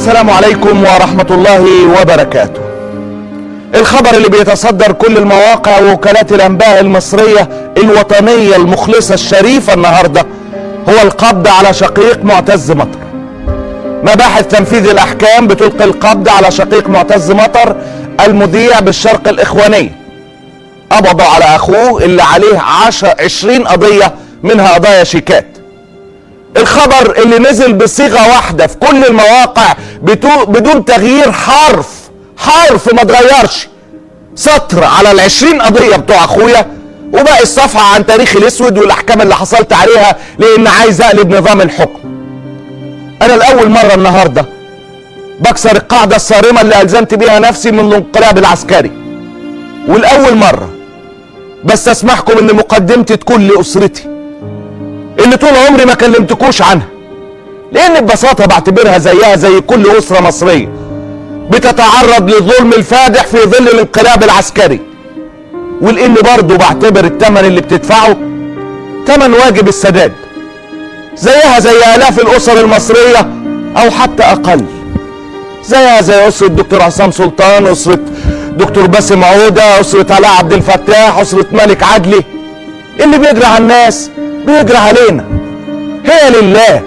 السلام عليكم ورحمة الله وبركاته. الخبر اللي بيتصدر كل المواقع ووكالات الأنباء المصرية الوطنية المخلصة الشريفة النهاردة هو القبض على شقيق معتز مطر. مباحث تنفيذ الأحكام بتلقي القبض على شقيق معتز مطر المذيع بالشرق الإخواني. قبضوا على أخوه اللي عليه 20 قضية، منها قضايا شيكات. الخبر اللي نزل بصيغة واحدة في كل المواقع بدون تغيير حرف ما اتغيرش، سطر على 20 قضية بتوع اخويا، وباقي الصفحة عن تاريخي الاسود والاحكام اللي حصلت عليها لان عايز اقلب نظام الحكم. انا لاول مرة النهاردة بكسر القاعدة الصارمة اللي الزمت بيها نفسي من الانقلاب العسكري، والاول مرة بس اسمحكم ان مقدمتي تكون لاسرتي اللي طول عمري ما كلمتكوش عنها، لان ببساطة بعتبرها زيها زي كل اسرة مصرية بتتعرض للظلم الفادح في ظل الانقلاب العسكري، ولاني برضه بعتبر الثمن اللي بتدفعه ثمن واجب السداد، زيها زي الاف الاسر المصرية او حتى اقل، زيها زي اسرة دكتور عصام سلطان، اسرة دكتور باسم عودة، اسرة علاء عبد الفتاح، اسرة ملك عدلي. اللي بيجري على الناس بيجري علينا، هي لله،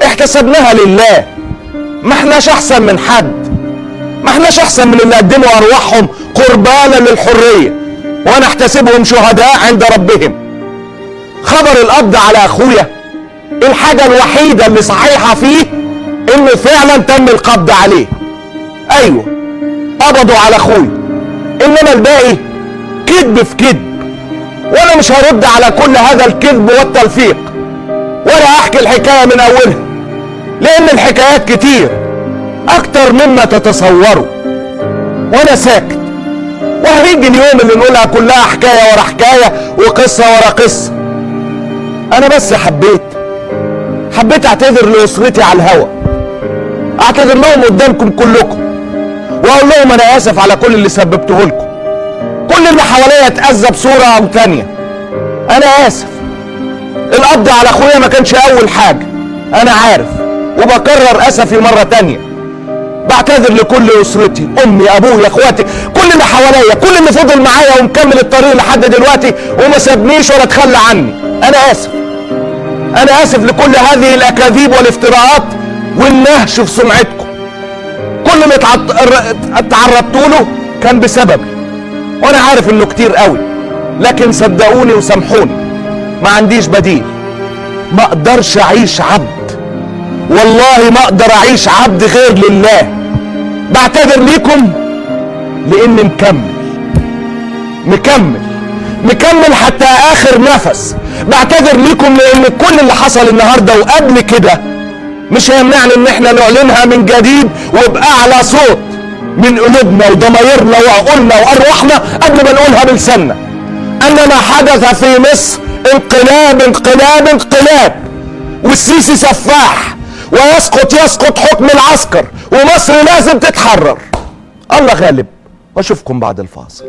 احتسبناها لله، ما احناش احسن من حد، ما احناش احسن من اللي قدموا ارواحهم قربانا للحرية ونحتسبهم شهداء عند ربهم. خبر القبض على اخويا الحاجة الوحيدة اللي صحيحة فيه انه فعلا تم القبض عليه. ايوه قبضوا على اخويا، انما الباقي كذب في كذب، وانا مش هرد على كل هذا الكذب والتلفيق ولا احكي الحكاية من اولها، لان الحكايات كتير اكتر مما تتصوروا، وانا ساكت، وهيجي اليوم اللي نقولها كلها حكاية ورا حكاية وقصة ورا قصة. انا بس حبيت اعتذر لاسرتي على الهوا، اعتذر لهم قدامكم كلكم، واقول لهم انا اسف على كل اللي سببته لكم، كل اللي حواليا اتأذى بصورة او تانية، انا اسف. القبض على اخويا ما كانش اول حاجة، انا عارف، وبكرر اسفي مرة تانية. بعتذر لكل اسرتي، امي، ابويا، اخواتي، كل اللي حواليا، كل اللي فضل معايا ومكمل الطريق لحد دلوقتي وما سابنيش ولا تخلى عني. انا اسف لكل هذه الاكاذيب والافتراءات والنهش في سمعتكم. كل اللي اتعرضتوا له كان بسببي، وانا عارف انه كتير قوي، لكن صدقوني وسامحوني، ما عنديش بديل. ما اقدرش اعيش عبد، والله ما اقدر اعيش عبد غير لله. بعتذر ليكم لاني مكمل حتى اخر نفس. بعتذر ليكم لان كل اللي حصل النهارده وقبل كده مش هيمنعني ان احنا نعلنها من جديد وباعلى صوت من قلوبنا وضمايرنا وعقولنا وارواحنا قبل ما نقولها بلساننا، ان ما حدث في مصر انقلاب، والسيسي سفاح، ويسقط حكم العسكر، ومصر لازم تتحرر. الله غالب، واشوفكم بعد الفاصل.